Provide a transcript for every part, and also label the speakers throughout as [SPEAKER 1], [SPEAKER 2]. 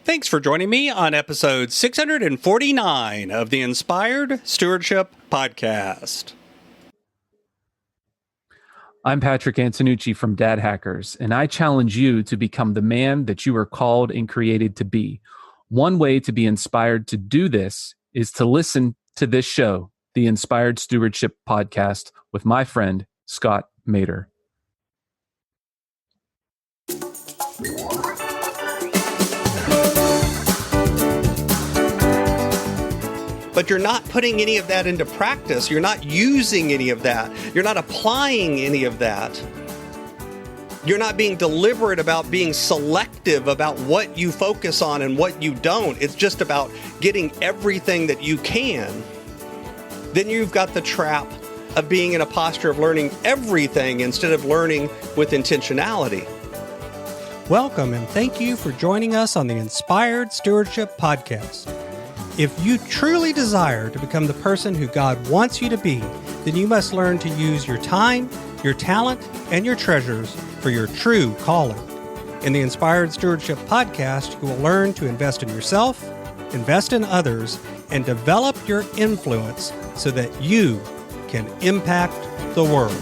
[SPEAKER 1] Thanks for joining me on episode 649 of the Inspired Stewardship Podcast.
[SPEAKER 2] I'm Patrick Antonucci from Dad Hackers, and I challenge you to become the man that you are called and created to be. One way to be inspired to do this is to listen to this show, the Inspired Stewardship Podcast, with my friend, Scott Mater.
[SPEAKER 1] But you're not putting any of that into practice. You're not using any of that. You're not applying any of that. You're not being deliberate about being selective about what you focus on and what you don't. It's just about getting everything that you can. Then you've got the trap of being in a posture of learning everything instead of learning with intentionality.
[SPEAKER 3] Welcome and thank you for joining us on the Inspired Stewardship Podcast. If you truly desire to become the person who God wants you to be, then you must learn to use your time, your talent, and your treasures for your true calling. In the Inspired Stewardship Podcast, you will learn to invest in yourself, invest in others, and develop your influence so that you can impact the world.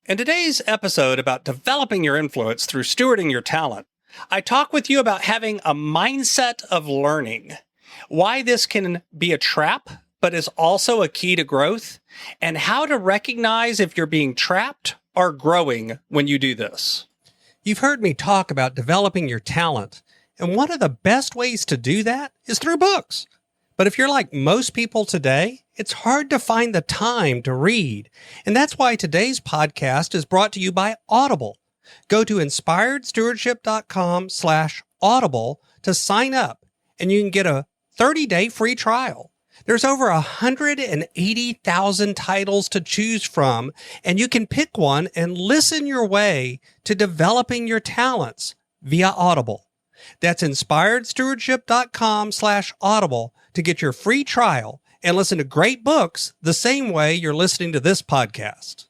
[SPEAKER 1] In today's episode about developing your influence through stewarding your talent, I talk with you about having a mindset of learning, why this can be a trap, but is also a key to growth, and how to recognize if you're being trapped or growing when you do this.
[SPEAKER 3] You've heard me talk about developing your talent, and one of the best ways to do that is through books. But if you're like most people today, it's hard to find the time to read. And that's why today's podcast is brought to you by Audible. Go to inspiredstewardship.com/audible to sign up, and you can get a 30-day free trial. There's over 180,000 titles to choose from, and you can pick one and listen your way to developing your talents via Audible. That's inspiredstewardship.com/audible to get your free trial and listen to great books the same way you're listening to this podcast.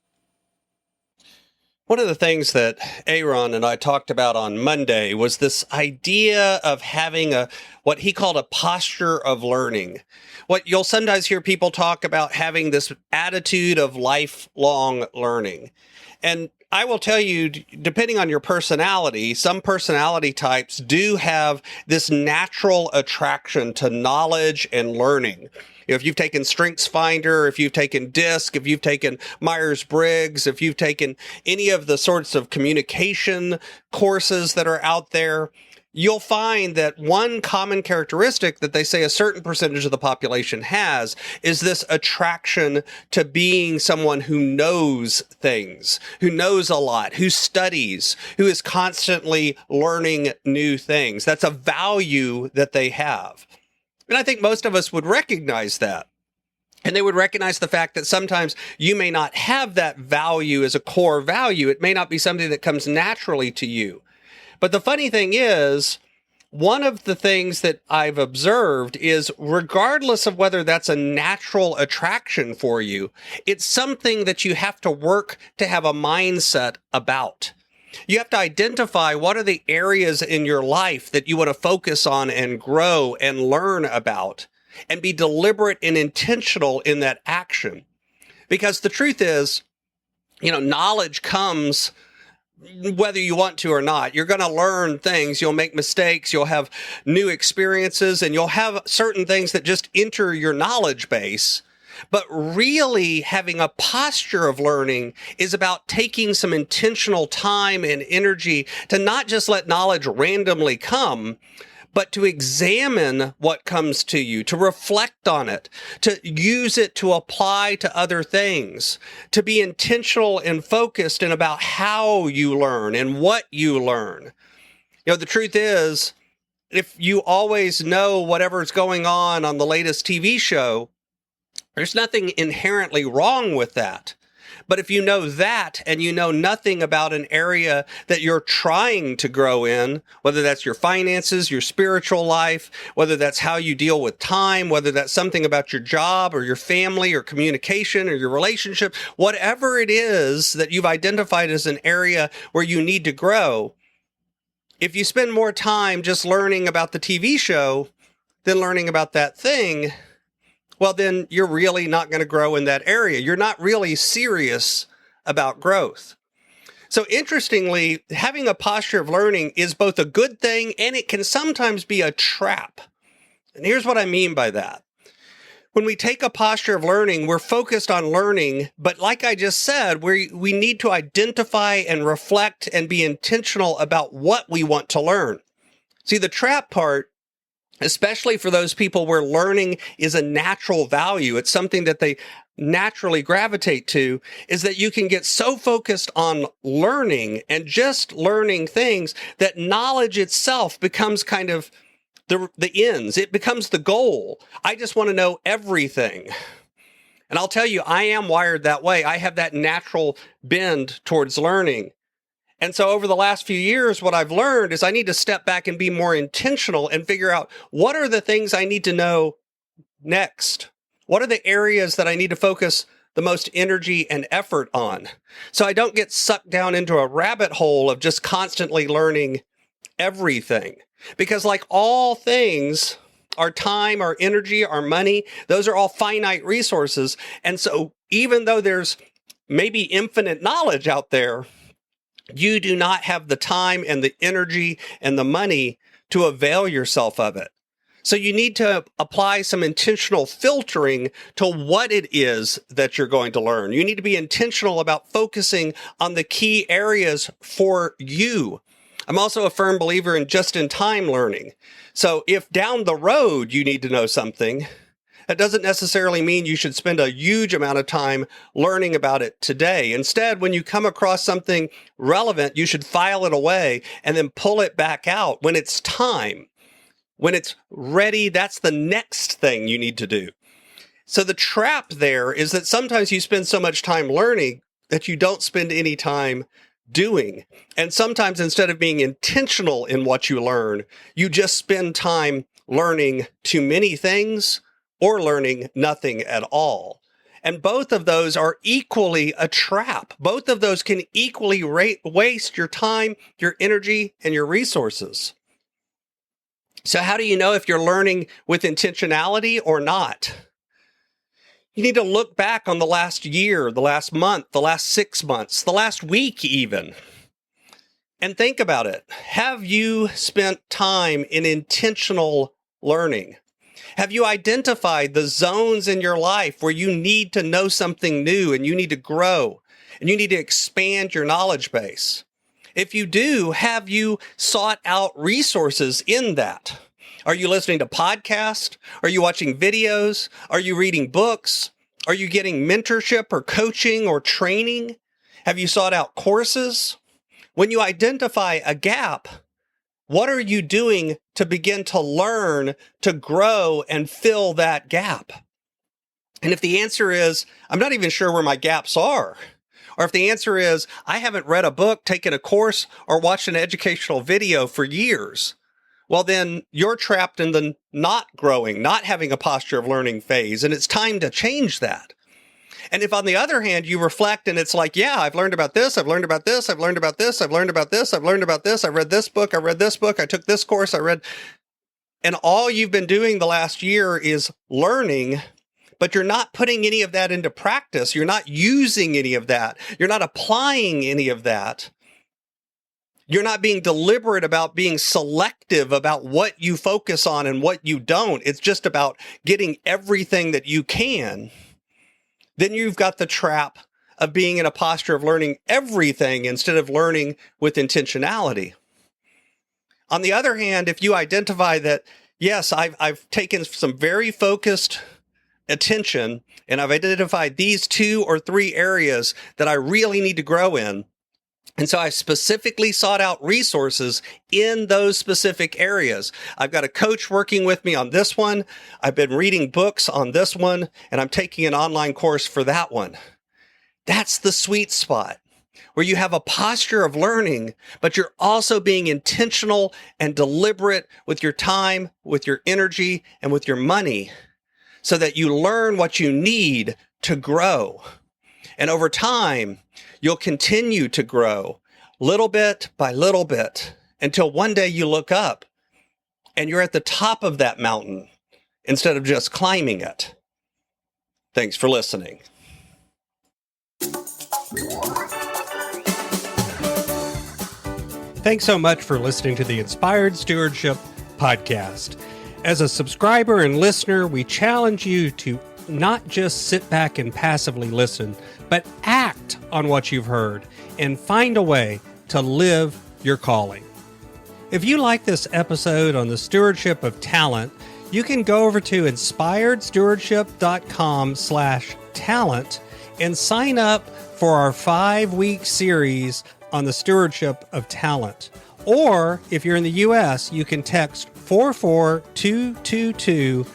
[SPEAKER 1] One of the things that Aaron and I talked about on Monday was this idea of having what he called a posture of learning. What you'll sometimes hear people talk about having this attitude of lifelong learning. And I will tell you, depending on your personality, some personality types do have this natural attraction to knowledge and learning. If you've taken StrengthsFinder, if you've taken DISC, if you've taken Myers-Briggs, if you've taken any of the sorts of communication courses that are out there, you'll find that one common characteristic that they say a certain percentage of the population has is this attraction to being someone who knows things, who knows a lot, who studies, who is constantly learning new things. That's a value that they have. And I think most of us would recognize that. And they would recognize the fact that sometimes you may not have that value as a core value. It may not be something that comes naturally to you. But the funny thing is, one of the things that I've observed is regardless of whether that's a natural attraction for you, it's something that you have to work to have a mindset about. You have to identify what are the areas in your life that you want to focus on and grow and learn about, and be deliberate and intentional in that action. Because the truth is, knowledge comes whether you want to or not. You're going to learn things. You'll make mistakes. You'll have new experiences, and you'll have certain things that just enter your knowledge base. But really having a posture of learning is about taking some intentional time and energy to not just let knowledge randomly come, but to examine what comes to you, to reflect on it, to use it to apply to other things, to be intentional and focused and about how you learn and what you learn. The truth is, if you always know whatever's going on the latest TV show, there's nothing inherently wrong with that. But if you know that and you know nothing about an area that you're trying to grow in, whether that's your finances, your spiritual life, whether that's how you deal with time, whether that's something about your job or your family or communication or your relationship, whatever it is that you've identified as an area where you need to grow, if you spend more time just learning about the TV show than learning about that thing, well, then you're really not going to grow in that area. You're not really serious about growth. So interestingly, having a posture of learning is both a good thing and it can sometimes be a trap. And here's what I mean by that. When we take a posture of learning, we're focused on learning, but like I just said, we need to identify and reflect and be intentional about what we want to learn. See, the trap part, especially for those people where learning is a natural value, it's something that they naturally gravitate to, is that you can get so focused on learning and just learning things that knowledge itself becomes kind of the ends. It becomes the goal. I just want to know everything. And I'll tell you, I am wired that way. I have that natural bend towards learning. And so over the last few years, what I've learned is I need to step back and be more intentional and figure out what are the things I need to know next? What are the areas that I need to focus the most energy and effort on? So I don't get sucked down into a rabbit hole of just constantly learning everything. Because like all things, our time, our energy, our money, those are all finite resources. And so even though there's maybe infinite knowledge out there, you do not have the time and the energy and the money to avail yourself of it. So you need to apply some intentional filtering to what it is that you're going to learn. You need to be intentional about focusing on the key areas for you. I'm also a firm believer in just-in-time learning. So if down the road you need to know something, that doesn't necessarily mean you should spend a huge amount of time learning about it today. Instead, when you come across something relevant, you should file it away and then pull it back out when it's time. When it's ready, that's the next thing you need to do. So the trap there is that sometimes you spend so much time learning that you don't spend any time doing. And sometimes instead of being intentional in what you learn, you just spend time learning too many things or learning nothing at all. And both of those are equally a trap. Both of those can equally waste your time, your energy, and your resources. So how do you know if you're learning with intentionality or not? You need to look back on the last year, the last month, the last 6 months, the last week even, and think about it. Have you spent time in intentional learning? Have you identified the zones in your life where you need to know something new and you need to grow and you need to expand your knowledge base? If you do, have you sought out resources in that? Are you listening to podcasts? Are you watching videos? Are you reading books? Are you getting mentorship or coaching or training? Have you sought out courses? When you identify a gap, what are you doing to begin to learn, to grow, and fill that gap? And if the answer is, I'm not even sure where my gaps are, or if the answer is, I haven't read a book, taken a course, or watched an educational video for years, well, then you're trapped in the not growing, not having a posture of learning phase, and it's time to change that. And if on the other hand, you reflect and it's like, yeah, I've learned about this, I've learned about this, I've learned about this, I've learned about this, I've learned about this, I read this book, I took this course, and all you've been doing the last year is learning, but you're not putting any of that into practice. You're not using any of that. You're not applying any of that. You're not being deliberate about being selective about what you focus on and what you don't. It's just about getting everything that you can. Then you've got the trap of being in a posture of learning everything instead of learning with intentionality. On the other hand, if you identify that, yes, I've taken some very focused attention and I've identified these 2 or 3 areas that I really need to grow in, and so I specifically sought out resources in those specific areas. I've got a coach working with me on this one. I've been reading books on this one, and I'm taking an online course for that one. That's the sweet spot where you have a posture of learning, but you're also being intentional and deliberate with your time, with your energy, and with your money so that you learn what you need to grow. And over time, you'll continue to grow little bit by little bit until one day you look up and you're at the top of that mountain instead of just climbing it. Thanks for listening.
[SPEAKER 3] Thanks so much for listening to the Inspired Stewardship podcast. As a subscriber and listener, we challenge you to not just sit back and passively listen, but act on what you've heard and find a way to live your calling. If you like this episode on the stewardship of talent, you can go over to inspiredstewardship.com/talent and sign up for our 5-week series on the stewardship of talent. Or if you're in the U.S., you can text 44222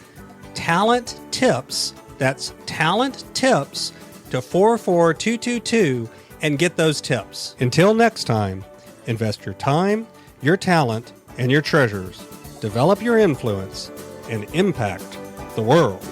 [SPEAKER 3] talent tips. That's talent tips to 44222 and get those tips. Until next time, invest your time, your talent, and your treasures. Develop your influence and impact the world.